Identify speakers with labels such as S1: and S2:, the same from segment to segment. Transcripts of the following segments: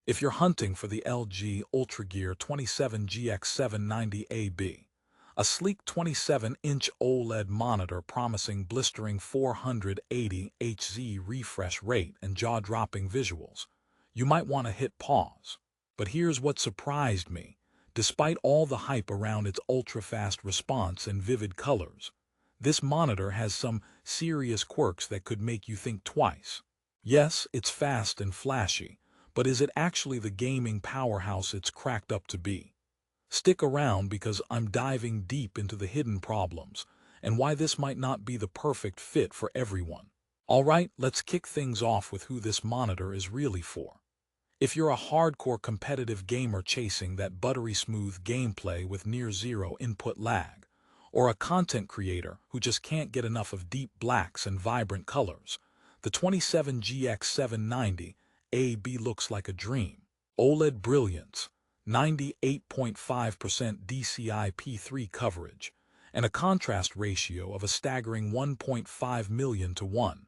S1: If you're hunting for the LG Ultragear 27GX790A-B, a sleek 27-inch OLED monitor promising blistering 480 Hz refresh rate and jaw-dropping visuals, you might want to hit pause. But here's what surprised me. Despite all the hype around its ultra-fast response and vivid colors, this monitor has some serious quirks that could make you think twice. Yes, it's fast and flashy, but is it actually the gaming powerhouse it's cracked up to be? Stick around because I'm diving deep into the hidden problems and why this might not be the perfect fit for everyone. Alright, let's kick things off with who this monitor is really for. If you're a hardcore competitive gamer chasing that buttery smooth gameplay with near zero input lag, or a content creator who just can't get enough of deep blacks and vibrant colors, the 27GX790A-B looks like a dream. OLED brilliance, 98.5% DCI-P3 coverage, and a contrast ratio of a staggering 1.5 million to 1.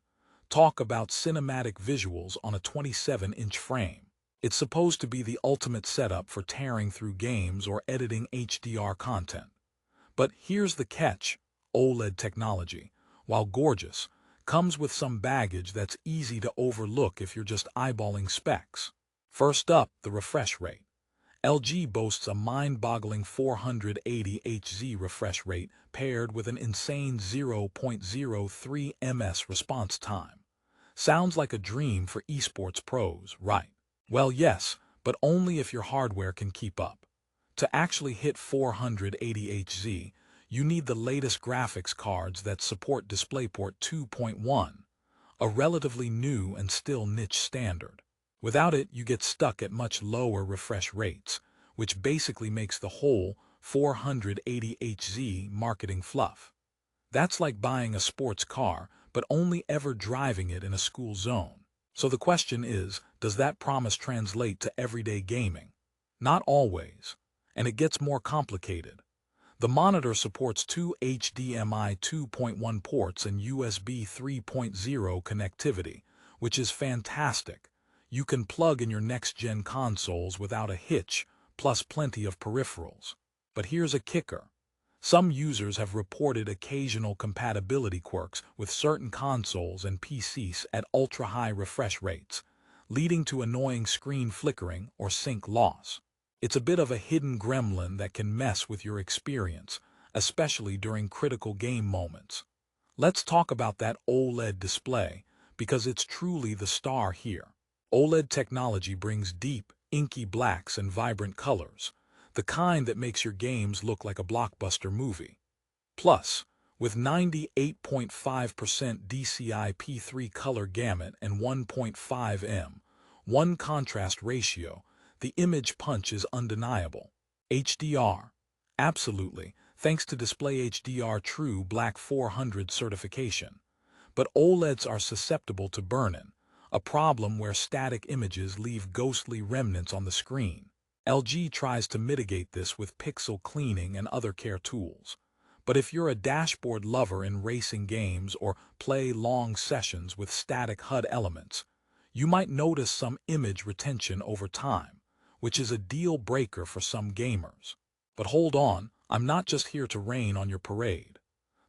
S1: Talk about cinematic visuals on a 27-inch frame. It's supposed to be the ultimate setup for tearing through games or editing HDR content. But here's the catch: OLED technology, while gorgeous, comes with some baggage that's easy to overlook if you're just eyeballing specs. First up, the refresh rate. LG boasts a mind-boggling 480 Hz refresh rate paired with an insane 0.03 ms response time. Sounds like a dream for esports pros, right? Well, yes, but only if your hardware can keep up. To actually hit 480 Hz, you need the latest graphics cards that support DisplayPort 2.1, a relatively new and still niche standard. Without it, you get stuck at much lower refresh rates, which basically makes the whole 480 Hz marketing fluff. That's like buying a sports car, but only ever driving it in a school zone. So the question is, does that promise translate to everyday gaming? Not always, and it gets more complicated. The monitor supports two HDMI 2.1 ports and USB 3.0 connectivity, which is fantastic. You can plug in your next-gen consoles without a hitch, plus plenty of peripherals. But here's a kicker. Some users have reported occasional compatibility quirks with certain consoles and PCs at ultra-high refresh rates, leading to annoying screen flickering or sync loss. It's a bit of a hidden gremlin that can mess with your experience, especially during critical game moments. Let's talk about that OLED display, because it's truly the star here. OLED technology brings deep, inky blacks and vibrant colors, the kind that makes your games look like a blockbuster movie. Plus, with 98.5% DCI-P3 color gamut and 1.5:1 contrast ratio, the image punch is undeniable. HDR. Absolutely, thanks to Display HDR True Black 400 certification. But OLEDs are susceptible to burn-in, a problem where static images leave ghostly remnants on the screen. LG tries to mitigate this with pixel cleaning and other care tools. But if you're a dashboard lover in racing games or play long sessions with static HUD elements, you might notice some image retention over time, which is a deal breaker for some gamers. But hold on, I'm not just here to rain on your parade.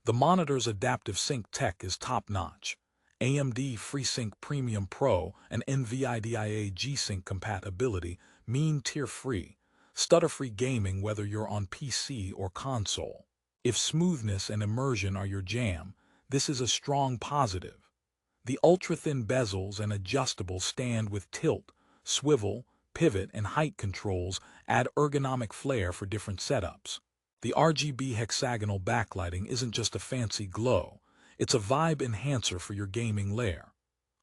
S1: The monitor's adaptive sync tech is top-notch. AMD FreeSync Premium Pro and NVIDIA G-Sync compatibility mean tier-free, stutter-free gaming whether you're on PC or console. If smoothness and immersion are your jam, this is a strong positive. The ultra-thin bezels and adjustable stand with tilt, swivel, pivot, and height controls add ergonomic flair for different setups. The RGB hexagonal backlighting isn't just a fancy glow, it's a vibe enhancer for your gaming lair.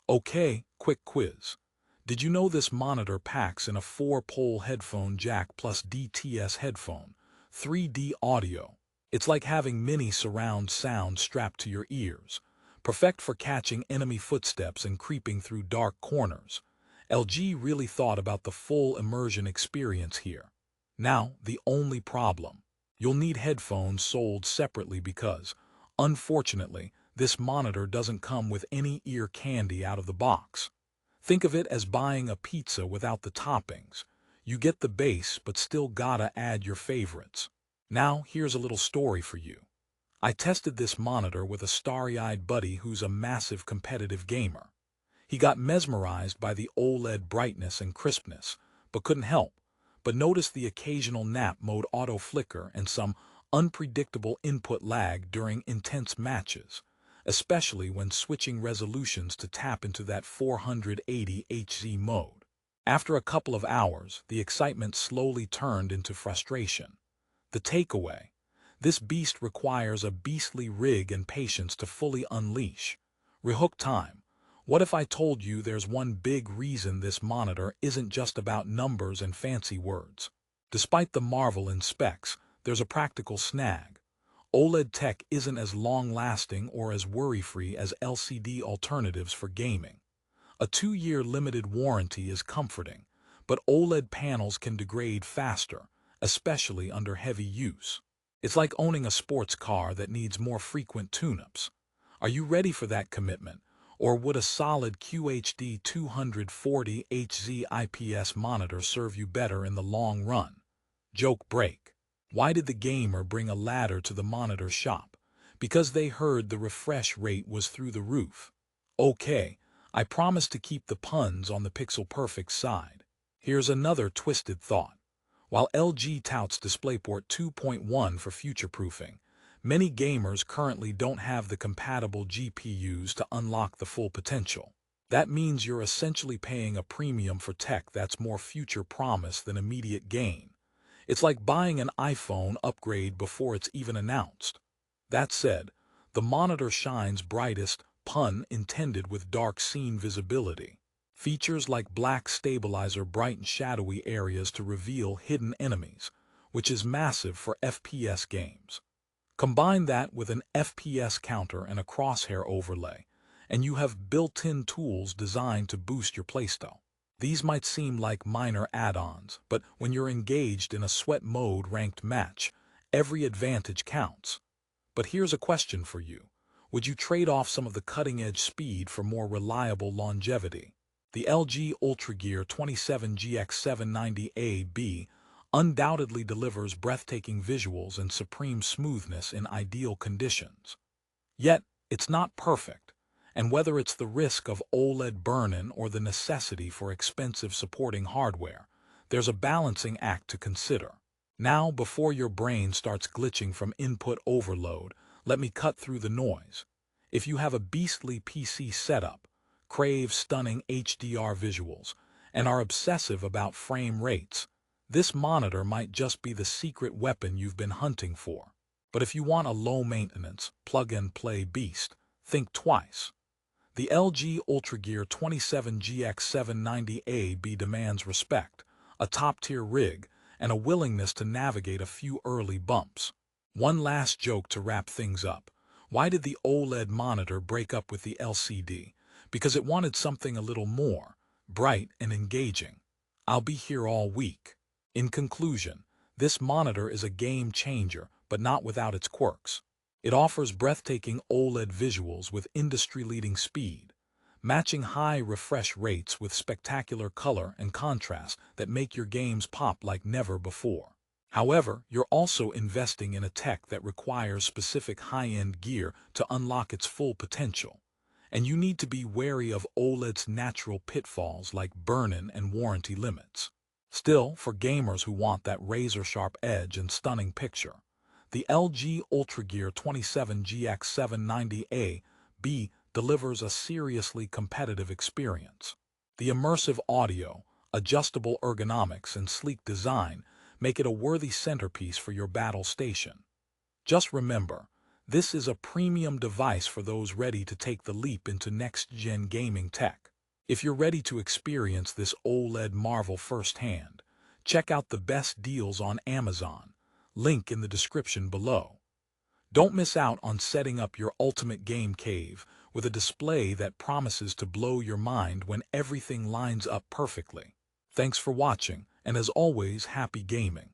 S1: Okay, quick quiz. Did you know this monitor packs in a 4-pole headphone jack plus DTS headphone, 3D audio? It's like having mini surround sound strapped to your ears, perfect for catching enemy footsteps and creeping through dark corners. LG really thought about the full immersion experience here. Now, the only problem. You'll need headphones sold separately because, unfortunately, this monitor doesn't come with any ear candy out of the box. Think of it as buying a pizza without the toppings. You get the base, but still gotta add your favorites. Now, here's a little story for you. I tested this monitor with a starry-eyed buddy who's a massive competitive gamer. He got mesmerized by the OLED brightness and crispness, but couldn't help but notice the occasional nap mode auto flicker and some unpredictable input lag during intense matches, especially when switching resolutions to tap into that 480 Hz mode. After a couple of hours, the excitement slowly turned into frustration. The takeaway: this beast requires a beastly rig and patience to fully unleash. Rehook time. What if I told you there's one big reason this monitor isn't just about numbers and fancy words? Despite the marvel in specs, there's a practical snag. OLED tech isn't as long-lasting or as worry-free as LCD alternatives for gaming. A 2-year limited warranty is comforting, but OLED panels can degrade faster, especially under heavy use. It's like owning a sports car that needs more frequent tune-ups. Are you ready for that commitment? Or would a solid QHD 240 Hz IPS monitor serve you better in the long run? Joke break. Why did the gamer bring a ladder to the monitor shop? Because they heard the refresh rate was through the roof. Okay, I promise to keep the puns on the pixel-perfect side. Here's another twisted thought. While LG touts DisplayPort 2.1 for future-proofing, many gamers currently don't have the compatible GPUs to unlock the full potential. That means you're essentially paying a premium for tech that's more future promise than immediate gain. It's like buying an iPhone upgrade before it's even announced. That said, the monitor shines brightest, pun intended, with dark scene visibility. Features like black stabilizer brighten shadowy areas to reveal hidden enemies, which is massive for FPS games. Combine that with an FPS counter and a crosshair overlay, and you have built-in tools designed to boost your playstyle. These might seem like minor add-ons, but when you're engaged in a sweat mode ranked match, every advantage counts. But here's a question for you. Would you trade off some of the cutting-edge speed for more reliable longevity? The LG Ultragear 27GX790A-B undoubtedly delivers breathtaking visuals and supreme smoothness in ideal conditions. Yet, it's not perfect, and whether it's the risk of OLED burn-in or the necessity for expensive supporting hardware, there's a balancing act to consider. Now, before your brain starts glitching from input overload, let me cut through the noise. If you have a beastly PC setup, crave stunning HDR visuals, and are obsessive about frame rates, this monitor might just be the secret weapon you've been hunting for. But if you want a low-maintenance, plug-and-play beast, think twice. The LG Ultragear 27GX790A-B demands respect, a top-tier rig, and a willingness to navigate a few early bumps. One last joke to wrap things up. Why did the OLED monitor break up with the LCD? Because it wanted something a little more bright and engaging. I'll be here all week. In conclusion, this monitor is a game changer, but not without its quirks. It offers breathtaking OLED visuals with industry-leading speed, matching high refresh rates with spectacular color and contrast that make your games pop like never before. However, you're also investing in a tech that requires specific high-end gear to unlock its full potential. And you need to be wary of OLED's natural pitfalls like burn-in and warranty limits. Still, for gamers who want that razor-sharp edge and stunning picture, the LG Ultragear 27GX790A-B delivers a seriously competitive experience. The immersive audio, adjustable ergonomics, and sleek design make it a worthy centerpiece for your battle station. Just remember, this is a premium device for those ready to take the leap into next-gen gaming tech. If you're ready to experience this OLED marvel firsthand, check out the best deals on Amazon. Link in the description below. Don't miss out on setting up your ultimate game cave with a display that promises to blow your mind when everything lines up perfectly. Thanks for watching, and as always, happy gaming.